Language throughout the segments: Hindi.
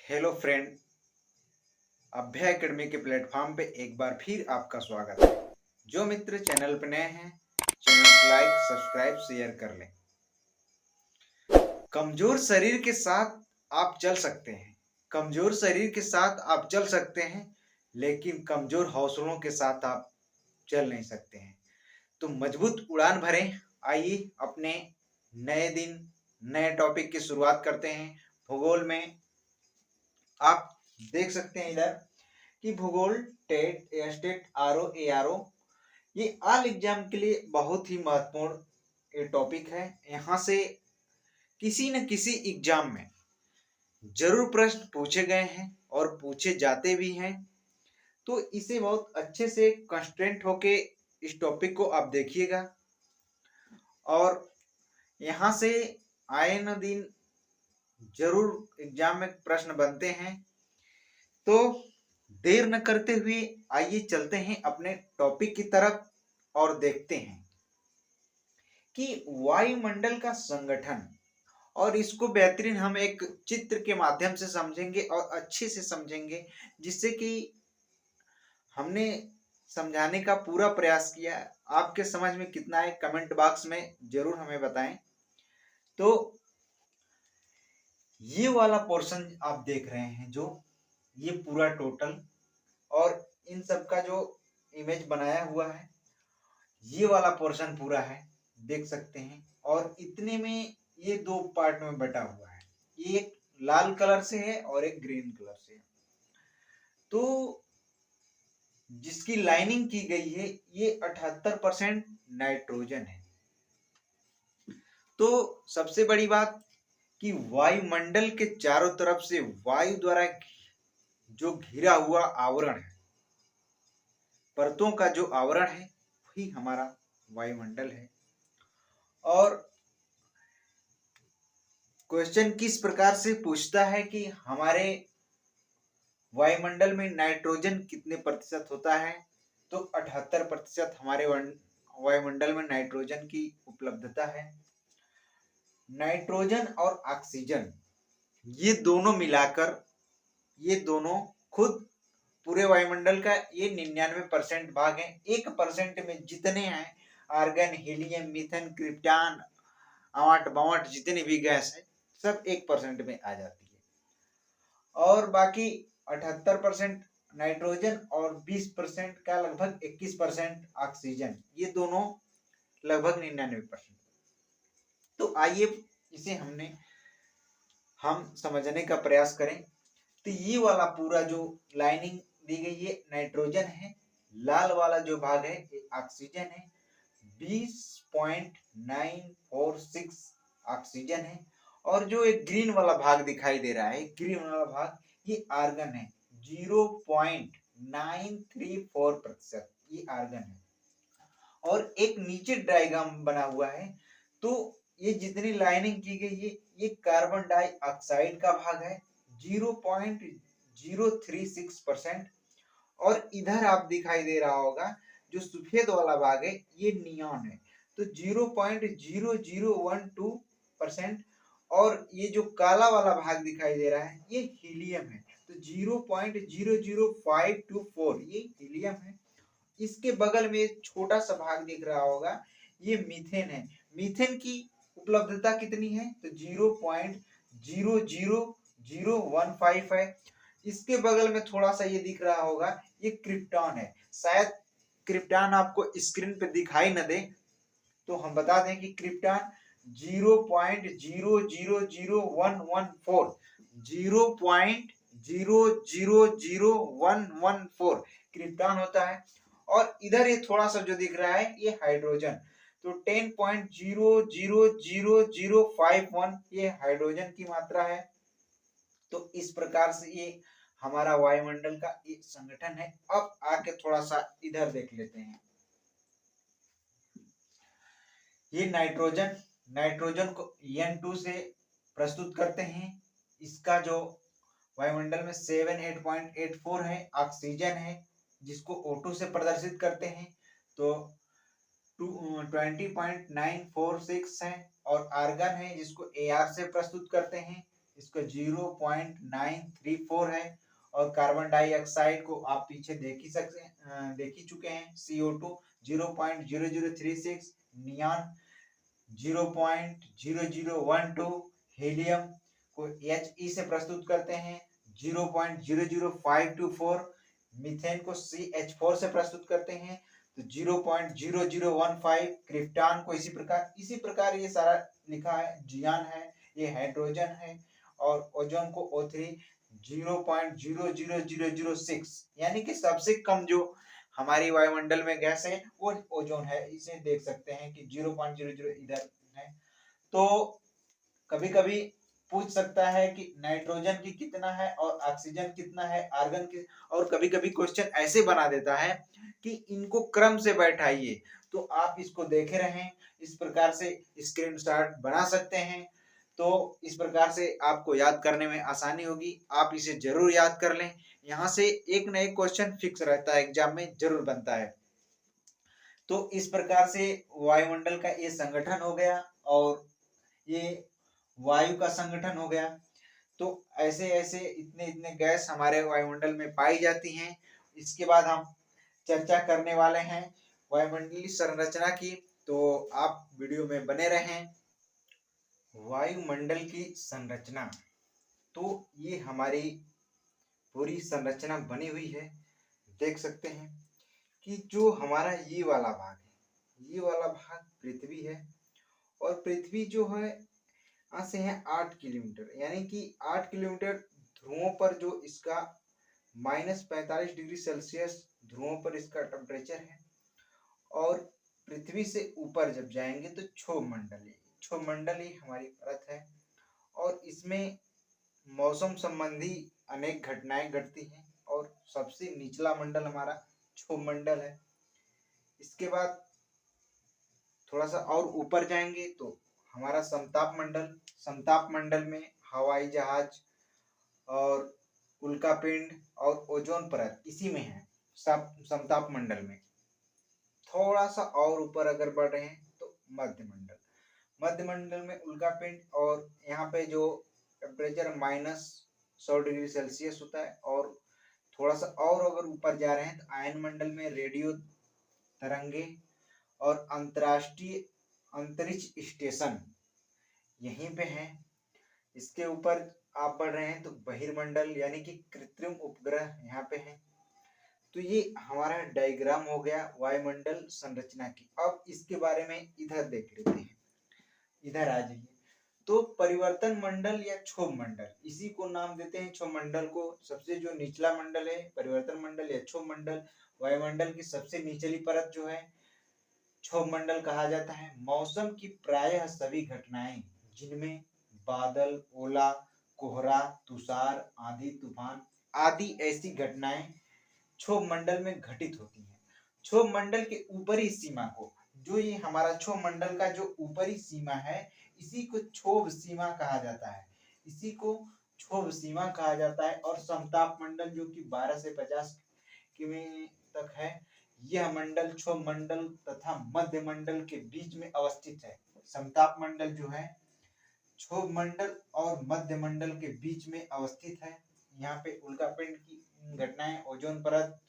Hello friend. अभ्या एकेडमी के प्लेटफॉर्म पे एक बार फिर आपका स्वागत है। जो मित्र चैनल पर नए हैं, चैनल को लाइक सब्सक्राइब शेयर कर लें। कमजोर शरीर के साथ आप चल सकते हैं, कमजोर शरीर के साथ आप चल सकते हैं, लेकिन कमजोर हौसलों के साथ आप चल नहीं सकते हैं। तो मजबूत उड़ान भरें। आइए अपने नए दिन नए टॉपिक की शुरुआत करते हैं। भूगोल में आप देख सकते हैं इधर कि भूगोल टेट स्टेट आरओ एआरओ ये ऑल एग्जाम के लिए बहुत ही महत्वपूर्ण टॉपिक है। यहाँ से किसी न किसी एग्जाम में जरूर प्रश्न पूछे गए हैं और पूछे जाते भी हैं। तो इसे बहुत अच्छे से कंस्ट्रेंट होके इस टॉपिक को आप देखिएगा और यहाँ से आए न दिन जरूर एग्जाम में प्रश्न बनते हैं। तो देर न करते हुए आइए चलते हैं अपने टॉपिक की तरफ और देखते हैं कि वायुमंडल का संगठन, और इसको बेहतरीन हम एक चित्र के माध्यम से समझेंगे और अच्छे से समझेंगे, जिससे कि हमने समझाने का पूरा प्रयास किया। आपके समझ में कितना है कमेंट बॉक्स में जरूर हमें बताएं। तो ये वाला पोर्शन आप देख रहे हैं, जो ये पूरा टोटल और इन सब का जो इमेज बनाया हुआ है, ये वाला पोर्शन पूरा है, देख सकते हैं। और इतने में ये दो पार्ट में बटा हुआ है, ये एक लाल कलर से है और एक ग्रीन कलर से है। तो जिसकी लाइनिंग की गई है ये 78% नाइट्रोजन है। तो सबसे बड़ी बात कि वायुमंडल के चारों तरफ से वायु द्वारा जो घिरा हुआ आवरण है, परतों का जो आवरण है, वही हमारा वायुमंडल है। और क्वेश्चन किस प्रकार से पूछता है कि हमारे वायुमंडल में नाइट्रोजन कितने प्रतिशत होता है, तो 78% हमारे वायुमंडल में नाइट्रोजन की उपलब्धता है। नाइट्रोजन और ऑक्सीजन ये दोनों मिलाकर, ये दोनों खुद पूरे वायुमंडल का ये 99% भाग है। 1% में जितने हैं आर्गन, हीलियम, मीथेन, क्रिप्टॉन, अवाट बवाट जितने भी गैस है, सब 1% में आ जाती है। और बाकी 78% नाइट्रोजन और 20% का लगभग 21% ऑक्सीजन, ये दोनों लगभग 99%। तो आइए इसे हम समझने का प्रयास करें। तो ये वाला पूरा जो लाइनिंग दी गई है नाइट्रोजन है, लाल वाला जो भाग है ये ऑक्सीजन है, 20.946 ऑक्सीजन है। और जो एक ग्रीन वाला भाग दिखाई दे रहा है, ग्रीन वाला भाग ये आर्गन है, 0.934% ये आर्गन है। और एक नीचे डायग्राम बना हुआ है, तो ये जितनी लाइनिंग की गई है ये कार्बन डाइऑक्साइड का भाग है, 0.036%। और इधर आप दिखाई दे रहा होगा जो सफेद वाला भाग है ये नियॉन है, तो 0.0012%। और ये जो काला वाला भाग दिखाई दे रहा है ये हीलियम है, तो 0.00524 ये हीलियम है। इसके बगल में एक छोटा सा भाग दिख रहा होगा, ये मीथेन है। मीथेन की उपलब्धता कितनी है, तो 0.00015 है। इसके बगल में थोड़ा सा ये दिख रहा होगा, ये क्रिप्टॉन है। शायद क्रिप्टॉन आपको स्क्रीन पे दिखाई न दे, तो हम बता दें कि क्रिप्टॉन 0.000114 0.000114 क्रिप्टॉन होता है। और इधर ये थोड़ा सा जो दिख रहा है ये हाइड्रोजन, तो 10.000051 ये हाइड्रोजन की मात्रा है। तो इस प्रकार से ये हमारा वायुमंडल का एक संगठन है। अब आके थोड़ा सा इधर देख लेते हैं। ये नाइट्रोजन को N2 से प्रस्तुत करते हैं। इसका जो वायुमंडल में 78.84 है। ऑक्सीजन है जिसको O2 से प्रदर्शित करते हैं, तो 20.946 है। और आर्गन है जिसको Ar से प्रस्तुत करते हैं, इसका 0.934 है। और कार्बन डाइऑक्साइड को आप पीछे देख ही चुके हैं, CO2 0.0036, नियॉन 0.0012, हीलियम को He से प्रस्तुत करते हैं 0.00524, मीथेन को CH4 से प्रस्तुत करते हैं तो 0.0015, क्रिप्टॉन को इसी प्रकार ये सारा लिखा है। जियान है, ये हाइड्रोजन है, और ओजोन को O3 0.00006, यानी कि सबसे कम जो हमारी वायुमंडल में गैस है वो ओजोन है। इसे देख सकते हैं कि 0.00 इधर है। तो कभी कभी पूछ सकता है कि नाइट्रोजन की कितना है और ऑक्सीजन कितना है, आर्गन की, और कभी कभी क्वेश्चन ऐसे बना देता है कि इनको क्रम से बैठाइए। तो आप इसको देखे रहें, इस प्रकार से स्क्रीनशॉट बना सकते हैं। तो इस प्रकार से आपको याद करने में आसानी होगी, आप इसे जरूर याद कर लें। यहाँ से एक न एक क्वेश्चन फिक्स रहता है, एग्जाम में जरूर बनता है। तो इस प्रकार से वायुमंडल का ये संगठन हो गया और ये वायु का संगठन हो गया। तो ऐसे ऐसे इतने इतने गैस हमारे वायुमंडल में पाई जाती हैं। इसके बाद हम चर्चा करने वाले हैं वायुमंडलीय संरचना की, तो आप वीडियो में बने रहें। वायुमंडल की संरचना, तो ये हमारी पूरी संरचना बनी हुई है। देख सकते हैं कि जो हमारा ये वाला भाग है, ये वाला भाग पृथ्वी है, और पृथ्वी जो है यहाँ से है 8 किलोमीटर, यानी कि 8 किलोमीटर ध्रुवों पर जो इसका -45 डिग्री सेल्सियस ध्रुवों पर इसका टेम्परेचर है। और पृथ्वी से ऊपर जब जाएंगे तो क्षोभ मंडल ही हमारी परत है, और इसमें मौसम संबंधी अनेक घटनाएं घटती हैं, और सबसे निचला मंडल हमारा क्षोभ मंडल है। इसके बाद थोड़ा सा और ऊपर जाएंगे तो हमारा समताप मंडल में हवाई जहाज और उल्कापिंड और ओजोन परत इसी में है, समताप मंडल में। थोड़ा सा और ऊपर अगर बढ़ रहे हैं तो मध्य मंडल में उल्कापिंड, और यहाँ पे जो टेम्परेचर -100 डिग्री सेल्सियस होता है। और थोड़ा सा और अगर ऊपर जा रहे हैं तो आयन मंडल में रेडियो तरंगे और अंतर्राष्ट्रीय अंतरिक्ष स्टेशन यहीं पे है। इसके ऊपर आप बढ़ रहे हैं तो बहिर्मंडल यानी कि कृत्रिम उपग्रह यहाँ पे है। तो ये हमारा डायग्राम हो गया वायुमंडल संरचना की। अब इसके बारे में इधर देख लेते हैं, इधर आ जाइए। तो परिवर्तन मंडल या क्षोभ मंडल, इसी को नाम देते हैं क्षोभ मंडल को। सबसे जो निचला मंडल है परिवर्तन मंडल या क्षोभ मंडल, वायुमंडल की सबसे निचली परत जो है क्षोभ मंडल कहा जाता है। मौसम की प्रायः सभी घटनाएं जिनमें बादल, ओला, कोहरा, तुषार, आंधी, तूफान आदि ऐसी घटनाएं क्षोभ मंडल में घटित होती हैं। क्षोभ मंडल के ऊपरी सीमा को, जो ये हमारा क्षोभ मंडल का जो ऊपरी सीमा है, इसी को क्षोभ सीमा कहा जाता है, इसी को क्षोभ सीमा कहा जाता है। और समताप मंडल जो कि 12 से 50 किमी तक है, यह मंडल क्षोभ मंडल तथा मध्य मंडल के बीच में अवस्थित है। समताप मंडल जो है क्षोभ मंडल और मध्य मंडल के बीच में अवस्थित है। यहाँ पे उल्कापिंड की घटनाएं, ओजोन परत।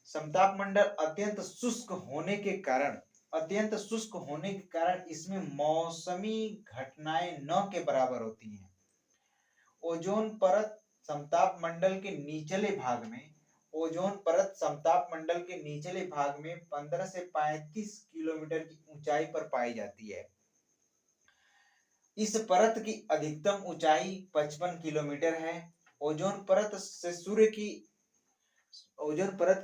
समताप मंडल अत्यंत शुष्क होने के कारण इसमें मौसमी घटनाएं न के बराबर होती हैं। ओजोन परत समताप मंडल के निचले भाग में, ओजोन परत समताप मंडल के निचले भाग में 15 से 35 किलोमीटर की ऊंचाई पर पाई जाती है। इस परत की अधिकतम ऊंचाई 55 किलोमीटर है। ओजोन परत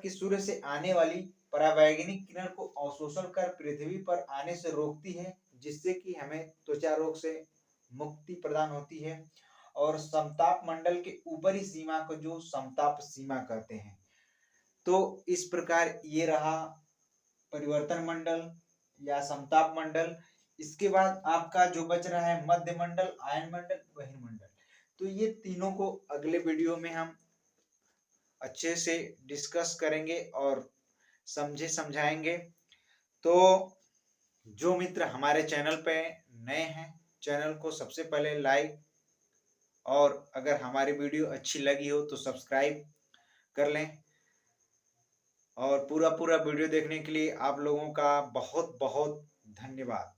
की सूर्य से आने वाली परावैंगनिक किरण को अवशोषण कर पृथ्वी पर आने से रोकती है, जिससे कि हमें त्वचा रोग से मुक्ति प्रदान होती है। और समताप मंडल के ऊपरी सीमा को जो समताप सीमा कहते हैं। तो इस प्रकार ये रहा परिवर्तन मंडल या समताप मंडल। इसके बाद आपका जो बच रहा है मध्य मंडल, आयन मंडल, बहिर्मंडल। तो ये तीनों को अगले वीडियो में हम अच्छे से डिस्कस करेंगे और समझाएंगे। तो जो मित्र हमारे चैनल पे नए हैं, चैनल को सबसे पहले लाइक और अगर हमारी वीडियो अच्छी लगी हो तो सब्सक्राइब कर लें। और पूरा वीडियो देखने के लिए आप लोगों का बहुत बहुत धन्यवाद।